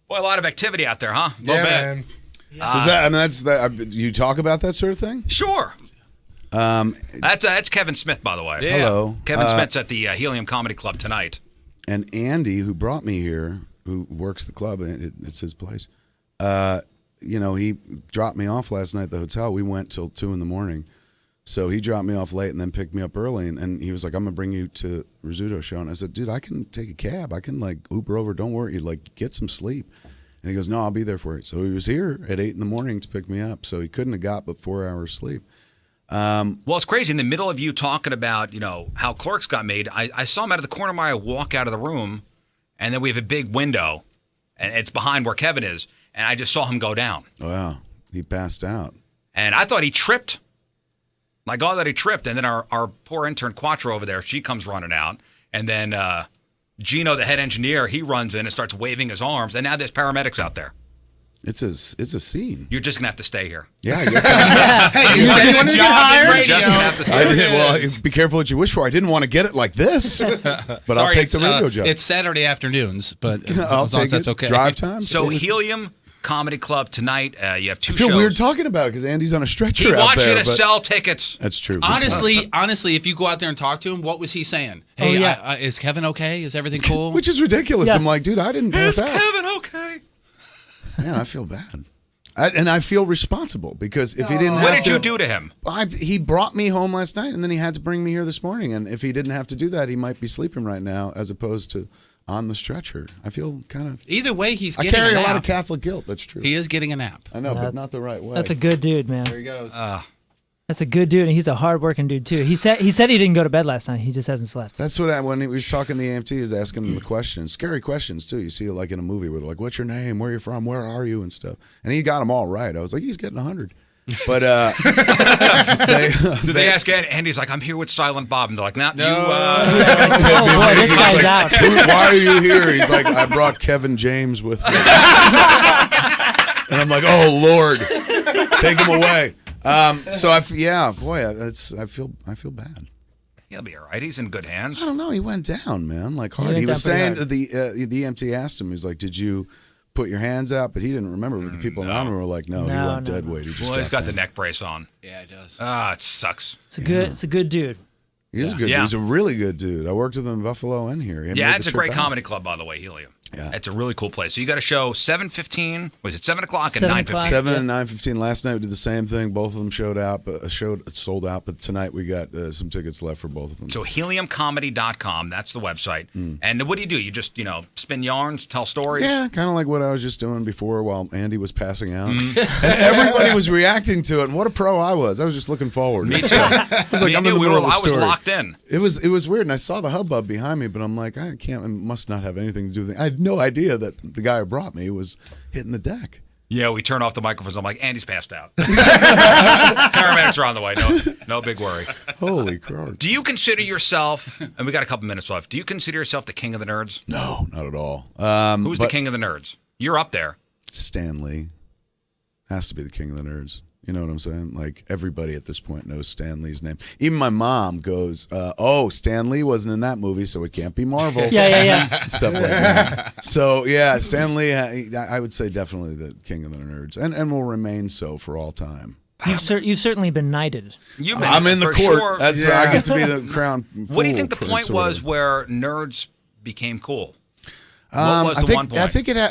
Boy, a lot of activity out there, huh? Yeah, man. Does that? I mean, that's that. You talk about that sort of thing? Sure. That's Kevin Smith, by the way. Yeah. Hello. Kevin Smith's at the Helium Comedy Club tonight. And Andy, who brought me here, who works the club, it's his place. He dropped me off last night at the hotel. We went till 2 a.m. So he dropped me off late and then picked me up early. And he was like, I'm going to bring you to Rizzuto Show. And I said, dude, I can take a cab. I can like Uber over. Don't worry. Like, get some sleep. And he goes, no, I'll be there for you. So he was here at 8 a.m. to pick me up. So he couldn't have got but 4 hours sleep. Well, it's crazy. In the middle of you talking about, how Clerks got made, I saw him out of the corner of my eye walk out of the room, and then we have a big window, and it's behind where Kevin is, and I just saw him go down. Wow. He passed out. And I thought he tripped. Like, all that he tripped. And then our poor intern, Quattro, over there, she comes running out. And then Gino, the head engineer, he runs in and starts waving his arms. And now there's paramedics out there. It's a scene. You're just going to have to stay here. Yeah, I guess. Hey, you said you wanted to get hired? Be careful what you wish for. I didn't want to get it like this, but I'll take the radio job. It's Saturday afternoons, but as I'll long take as that's it. okay. Drive time. So Helium Comedy Club tonight. You have 2 shows. I feel weird talking about it because Andy's on a stretcher He out wants there. you to sell tickets. That's true. Honestly, if you go out there and talk to him, what was he saying? Hey, is Kevin okay? Is everything cool? Which is ridiculous. Yeah. I'm like, dude, I didn't pass Is out. Kevin okay? Man, I feel bad. And I feel responsible because if he didn't have What did you do to him? he brought me home last night and then he had to bring me here this morning. And if he didn't have to do that, he might be sleeping right now as opposed to on the stretcher. I feel kind of... Either way, he's I getting carry a a lot nap. of Catholic guilt. That's true. He is getting a nap. I know, but not the right way. That's a good dude, man. There he goes. That's a good dude, and he's a hard-working dude, too. He said he didn't go to bed last night. He just hasn't slept. That's what when he was talking to the EMT, he was asking him the questions. Scary questions, too. You see it like in a movie where they're like, what's your name? Where are you from? Where are you? And stuff. And he got them all right. I was like, he's getting 100. But they ask Andy's like, I'm here with Silent Bob. And they're like, no. Oh, boy, this guy's out. Why are you here? He's like, I brought Kevin James with me. And I'm like, oh, Lord, take him away. I feel bad. He'll be all right. He's in good hands. I don't know. He went down, man, like hard. He was saying the EMT asked him, he was like, did you put your hands out? But he didn't remember. But the people around him were like, no, he went dead weight. He's got the neck brace on. Yeah, it does. It sucks. It's a good dude. He is a good dude. He's a really good dude. I worked with him in Buffalo and here. It's a great comedy club, by the way, Helium. Yeah. It's a really cool place. So you got a show 7:15. Was it 7 o'clock and 7 9:15? 7 and 9:15. Last night we did the same thing. Both of them sold out. But tonight we got some tickets left for both of them. So heliumcomedy.com. That's the website. And what do? You just spin yarns, tell stories. Yeah, kind of like what I was just doing before while Andy was passing out, and everybody was reacting to it. And what a pro I was! I was just looking forward. Me too. I was like, I'm in the middle of the story. I was locked in. It was weird, and I saw the hubbub behind me, but I'm like, I can't. It must not have anything to do with it. I had no idea that the guy who brought me was hitting the deck. Yeah, we turn off the microphones. I'm like, Andy's passed out. Paramedics are on the way. No big worry. Holy crap. Do you consider yourself, and we got a couple minutes left, do you consider yourself the king of the nerds? No, not at all. Who's the king of the nerds? You're up there. Stan Lee has to be the king of the nerds. You know what I'm saying? Like, everybody at this point knows Stan Lee's name. Even my mom goes, Stan Lee wasn't in that movie, so it can't be Marvel. Yeah. Stuff like that. So, yeah, Stan Lee, I would say definitely the king of the nerds, and will remain so for all time. You've certainly been knighted. I'm in the court. Sure. I get to be the crown. What do you think the point was where nerds became cool? What was the one point? I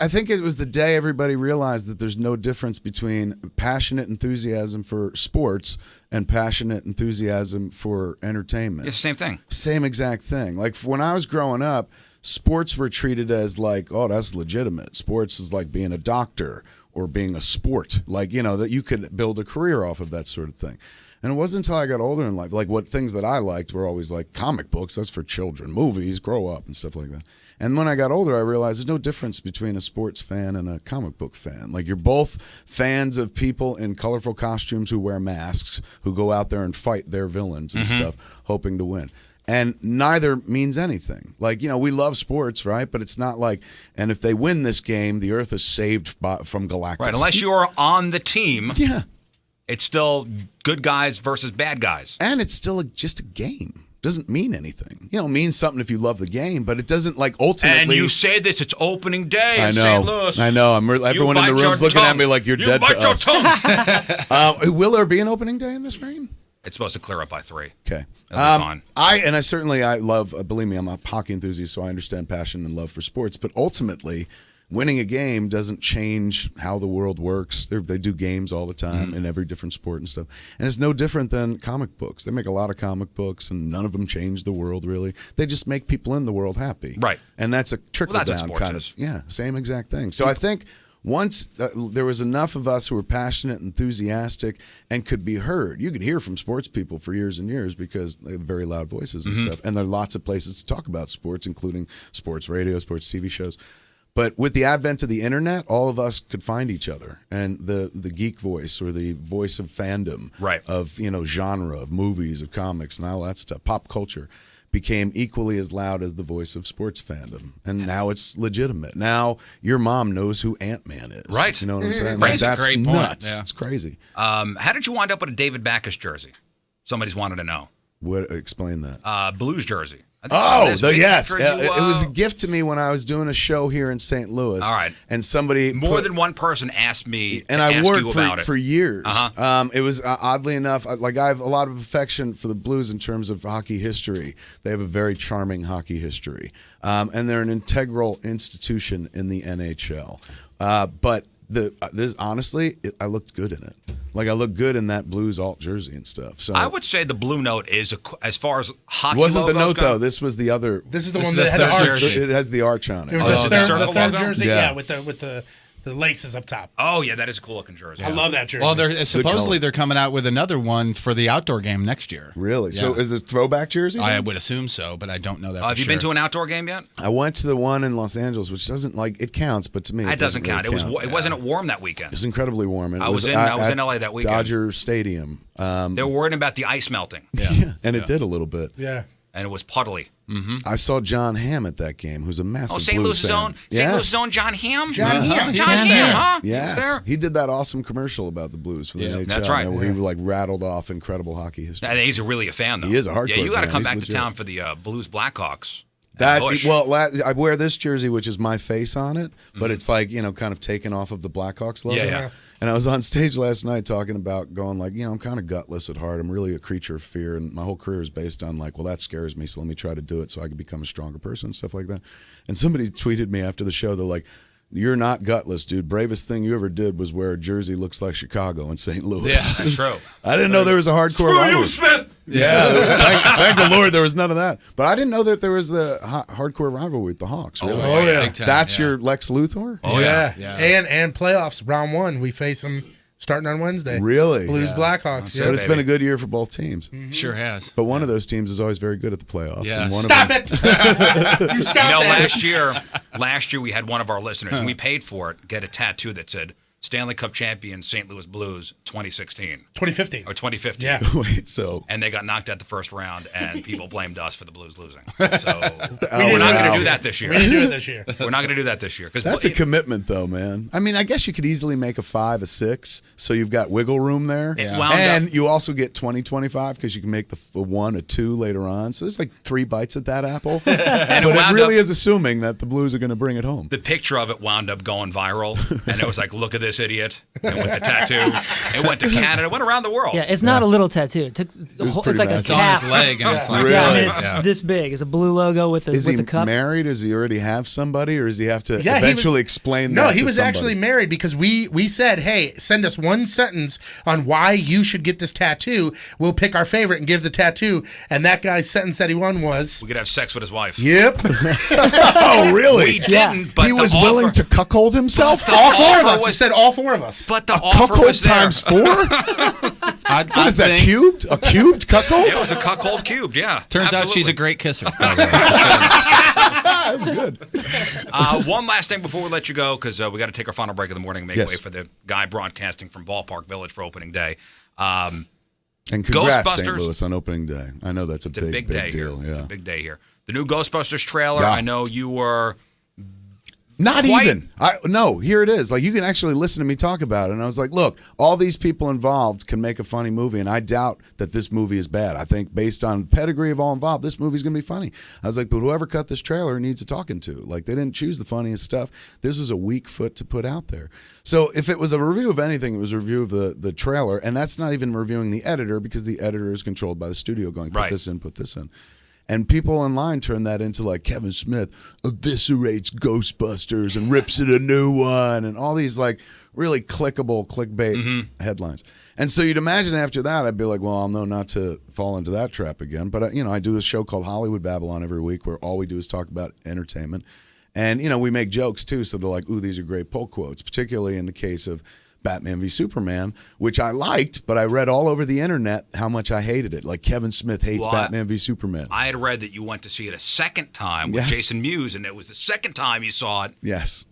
think it was the day everybody realized that there's no difference between passionate enthusiasm for sports and passionate enthusiasm for entertainment. It's the same thing. Same exact thing. Like when I was growing up, sports were treated as like, oh, that's legitimate. Sports is like being a doctor or being a sport. Like, that you could build a career off of that sort of thing. And it wasn't until I got older in life, like what things that I liked were always like comic books, that's for children, movies, grow up and stuff like that. And when I got older, I realized there's no difference between a sports fan and a comic book fan. Like, you're both fans of people in colorful costumes who wear masks, who go out there and fight their villains and stuff, hoping to win. And neither means anything. Like, we love sports, right? But it's not like, and if they win this game, the Earth is saved from Galactus. Right, unless you're on the team. Yeah. It's still good guys versus bad guys. And it's still just a game. doesn't mean anything. You know, it means something if you love the game, but it doesn't like ultimately. And you say this, it's opening day I in know, St. Louis. I know. Everyone in the room's looking at me like you're dead to us. Will there be an opening day in this rain? It's supposed to clear up by 3. Okay. That'll be fine. I love, believe me, I'm a hockey enthusiast, so I understand passion and love for sports. But ultimately, winning a game doesn't change how the world works. They do games all the time in every different sport and stuff. And it's no different than comic books. They make a lot of comic books, and none of them change the world, really. They just make people in the world happy. Right. And that's a trickle-down kind of, same exact thing. So I think once there was enough of us who were passionate, enthusiastic, and could be heard. You could hear from sports people for years and years because they have very loud voices and stuff. And there are lots of places to talk about sports, including sports radio, sports TV shows. But with the advent of the internet, all of us could find each other, and the geek voice or the voice of fandom, of genre, of movies, of comics, and all that stuff, pop culture, became equally as loud as the voice of sports fandom. And now it's legitimate. Now your mom knows who Ant-Man is. Right. You know what I'm saying? Right. Like, that's a great nuts. point. Yeah. It's crazy. How did you wind up with a David Backus jersey? Somebody's wanted to know. What? Explain that. Blues jersey. Yes. It was a gift to me when I was doing a show here in St. Louis. All right. And somebody more than one person asked me and to I ask worked you about for years. Uh-huh. It was oddly enough, like I have a lot of affection for the Blues in terms of hockey history. They have a very charming hockey history. And they're an integral institution in the NHL. But I looked good in it. Like I looked good in that Blues alt jersey and stuff. So I would say the blue note is as far as hockey. Wasn't the logos note go. though? This was the other. This is the one that had the arch. It has the arch on it. It was the third jersey, Yeah. with the laces up top. Oh yeah, that is a cool looking jersey. I love that jersey. Well, they're coming out with another one for the outdoor game next year. Really? Yeah. So is this throwback jersey? I would assume so, but I don't know that. Have you been to an outdoor game yet? I went to the one in Los Angeles, which doesn't it counts, but to me It doesn't count. Really It wasn't warm that weekend. It was incredibly warm. And I was in LA that weekend. Dodger Stadium. They were worried about the ice melting. Yeah, and it did a little bit. Yeah. And it was puddly. I saw John Hamm at that game, who's a massive St. Blues Louis's fan. own St. Louis's own John Hamm? John Hamm. John Hamm, huh? Yes. He did that awesome commercial about the Blues for the NHL. That's right. Where he like rattled off incredible hockey history. And he's really a fan, though. He is a hardcore Yeah, you got to fan. come He's back legit. to town for the Blues Blackhawks. I wear this jersey, which is my face on it, but it's like, kind of taken off of the Blackhawks logo. Yeah. And I was on stage last night talking about going like, I'm kind of gutless at heart. I'm really a creature of fear. And my whole career is based on like, well, that scares me. So let me try to do it so I can become a stronger person and stuff like that. And somebody tweeted me after the show. They're like, you're not gutless, dude. Bravest thing you ever did was wear a jersey looks like Chicago in St. Louis. Yeah, that's true. I didn't know there was a hardcore rivalry. Smith! Yeah, thank the Lord there was none of that. But I didn't know that there was the hardcore rivalry with the Hawks. Really. Oh, yeah. Big time, That's yeah. your Lex Luthor? Oh, yeah. And playoffs, round 1, we face them starting on Wednesday. Really? Blues Blackhawks. But it's been a good year for both teams. Sure has. But one of those teams is always very good at the playoffs. Yeah. And one Stop of them, it! You stop that. last year we had one of our listeners, and we paid for it, get a tattoo that said Stanley Cup champion St. Louis Blues 2016. 2015. Or 2015. Yeah. Wait, so. And they got knocked out the first round, and people blamed us for the Blues losing. So we're not going to do that this year. We didn't do it this year. We're not going to do that this year. That's a commitment, though, man. I mean, I guess you could easily make a 5, a 6, so you've got wiggle room there. And you also get 20-25 because you can make the 1, a 2 later on. So there's like 3 bites at that apple. But it really is assuming that the Blues are going to bring it home. The picture of it wound up going viral, and it was like, look at this idiot. And with the tattoo, it went to Canada, it went around the world. Yeah, it's not a little tattoo. It's like a It's on calf. his leg, and it's like Really? Yeah, I mean, it's this big. It's a blue logo with Is with he a cup. married? Does he already have somebody, or does he have to Yeah, eventually explain that No, to he was somebody? actually married because we said, hey, send us one sentence on why you should get this tattoo. We'll pick our favorite and give the tattoo. And that guy's sentence that he won was, We could have sex with his wife. yep. Oh, really? We didn't, but He was the willing offer, to cuckold himself? All 4 of offer us. He was- said all 4 of us. But the offer Cuckold was there. times 4? What is that, cubed? A cubed cuckold? It was a cuckold cubed, yeah. Turns out she's Absolutely. a great kisser. That was good. One last thing before we let you go, because we got to take our final break of the morning and make Yes. way for the guy broadcasting from Ballpark Village for opening day. And congrats, St. Ghostbusters. Louis, on opening day. I know that's a It's a big day deal. here. Yeah. It's a big day here. The new Ghostbusters trailer, Yeah. I know you were Not quite. even. No, here it is. Like, you can actually listen to me talk about it. And I was like, look, all these people involved can make a funny movie, and I doubt that this movie is bad. I think based on the pedigree of all involved, this movie's going to be funny. I was like, but whoever cut this trailer needs a talking to. Like, they didn't choose the funniest stuff. This was a weak foot to put out there. So if it was a review of anything, it was a review of the trailer, and that's not even reviewing the editor, because the editor is controlled by the studio going, put this in, put this in. And people online turn that into like Kevin Smith eviscerates Ghostbusters and rips it a new one, and all these like really clickable clickbait headlines. And so you'd imagine after that, I'd be like, well, I'll know not to fall into that trap again. But, I do a show called Hollywood Babylon every week where all we do is talk about entertainment. And, we make jokes too. So they're like, ooh, these are great pull quotes, particularly in the case of Batman v Superman, which I liked, but I read all over the internet how much I hated it. Like, Kevin Smith hates Batman v Superman. I had read that you went to see it a second time with Jason Mewes, and it was the second time you saw it. Yes.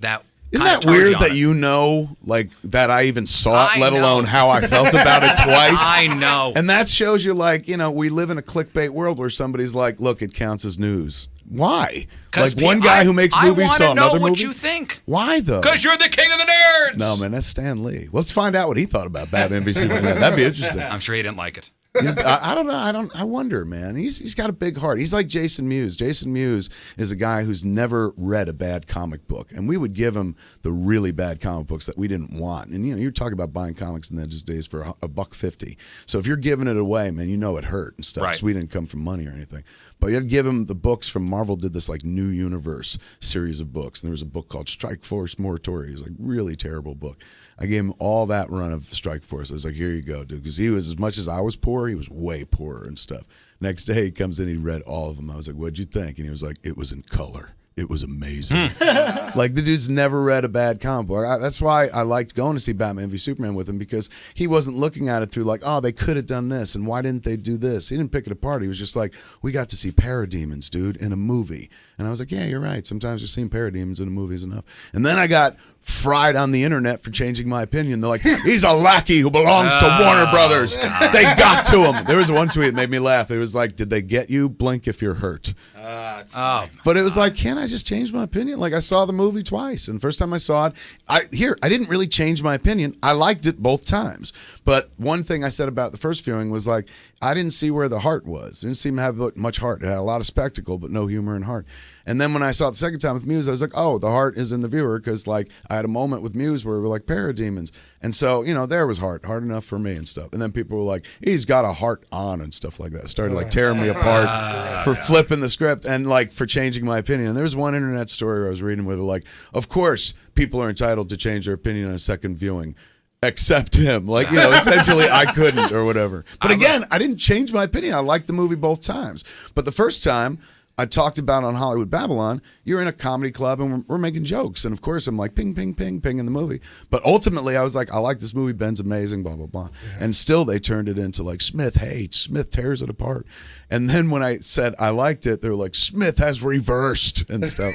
Isn't that weird that like, that I even saw it, let alone how I felt about it twice? I know. And that shows you, like, we live in a clickbait world where somebody's like, look, it counts as news. Why? Like, one guy who makes movies saw another movie? I want to know what you think. Why, though? Because you're the king of the nerds! No, man, that's Stan Lee. Let's find out what he thought about Batman v Superman. That'd be interesting. I'm sure he didn't like it. I don't know. I wonder, man. He's got a big heart. He's like Jason Mewes. Jason Mewes is a guy who's never read a bad comic book, and we would give him the really bad comic books that we didn't want. And you're talking about buying comics in those days for $1.50. So if you're giving it away, man, it hurt and stuff. Right. 'Cause we didn't come from money or anything. But you'd give him the books from Marvel. Did this like New Universe series of books, and there was a book called Strike Force Moratorium. It was like really terrible book. I gave him all that run of Strike Force. I was like, here you go, dude. Because he was, as much as I was poor, he was way poorer and stuff. Next day, he comes in, he read all of them. I was like, what'd you think? And he was like, it was in color. It was amazing. Like, the dude's never read a bad comic book. That's why I liked going to see Batman v Superman with him, because he wasn't looking at it through like, oh, they could have done this, and why didn't they do this? He didn't pick it apart. He was just like, we got to see parademons, dude, in a movie. And I was like, yeah, you're right. Sometimes just seeing parademons in a movie is enough. And then I got fried on the internet for changing my opinion. They're like, he's a lackey who belongs to Warner Brothers. They got to him. There was one tweet that made me laugh. It was like, did they get you? Blink if you're hurt. But it was like, can't I just change my opinion? Like, I saw the movie twice, and the first time I saw it, I didn't really change my opinion. I liked it both times. But one thing I said about the first viewing was like, I didn't see where the heart was. It didn't seem to have much heart. It had a lot of spectacle, but no humor and heart. And then when I saw it the second time with Mewes, I was like, oh, the heart is in the viewer, because like I had a moment with Mewes where we were like parademons. And so, there was hard enough for me and stuff. And then people were like, he's got a heart on and stuff like that. Started like tearing me apart for flipping the script and like for changing my opinion. And there was one internet story I was reading where they're like, of course, people are entitled to change their opinion on a second viewing. Except him. Like, essentially I couldn't or whatever. But again, I didn't change my opinion. I liked the movie both times. But the first time, I talked about on Hollywood Babylon, you're in a comedy club and we're making jokes. And of course, I'm like, ping, ping, ping, ping in the movie. But ultimately, I was like, I like this movie. Ben's amazing, blah, blah, blah. And still they turned it into like, Smith hates, Smith tears it apart. And then when I said I liked it, they were like, Smith has reversed and stuff.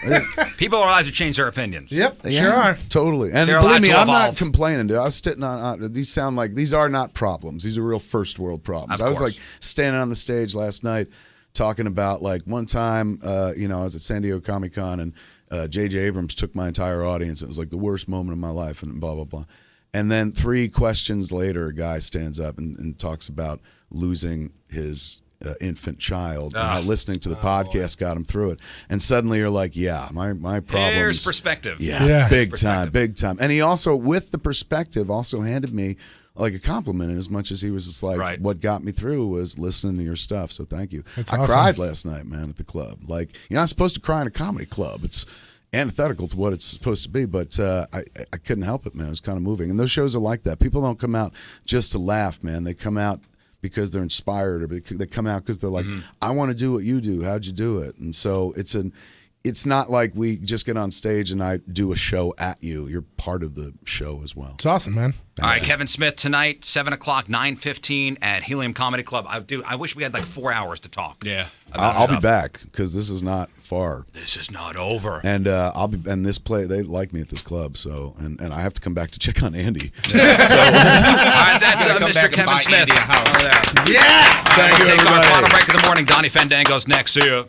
People are allowed to change their opinions. Yep, sure are. Totally. And believe me, I'm not complaining, dude. I was sitting on, these sound like, these are not problems. These are real first world problems. I was like standing on the stage last night talking about like one time, I was at San Diego Comic-Con, and J.J. Abrams took my entire audience. It was like the worst moment of my life, and blah, blah, blah. And then 3 questions later, a guy stands up and talks about losing his infant child and how listening to the podcast got him through it. And suddenly you're like, yeah, my problems. There's perspective. Yeah. Big time. And he also, with the perspective, also handed me like a compliment, as much as he was just like, what got me through was listening to your stuff. So thank you. That's I awesome. cried last night, man, at the club. Like, you're not supposed to cry in a comedy club. It's antithetical to what it's supposed to be, but I couldn't help it, man. It was kind of moving. And those shows are like that. People don't come out just to laugh, man. They come out because they're inspired, or they come out because they're like, I want to do what you do. How'd you do it? And so it's not like we just get on stage and I do a show at you. You're part of the show as well. It's awesome, man. All right, Kevin Smith tonight, 7 o'clock, 9:15 at Helium Comedy Club. I wish we had like 4 hours to talk. Yeah. I'll be back, because this is not far. This is not over. And they like me at this club, so and I have to come back to check on Andy. All right, that's Mr. Kevin Smith. Andy a house. Over there. Yeah. Thank you, We'll take our everybody. final break of the morning. Donnie Fandango's next. See ya.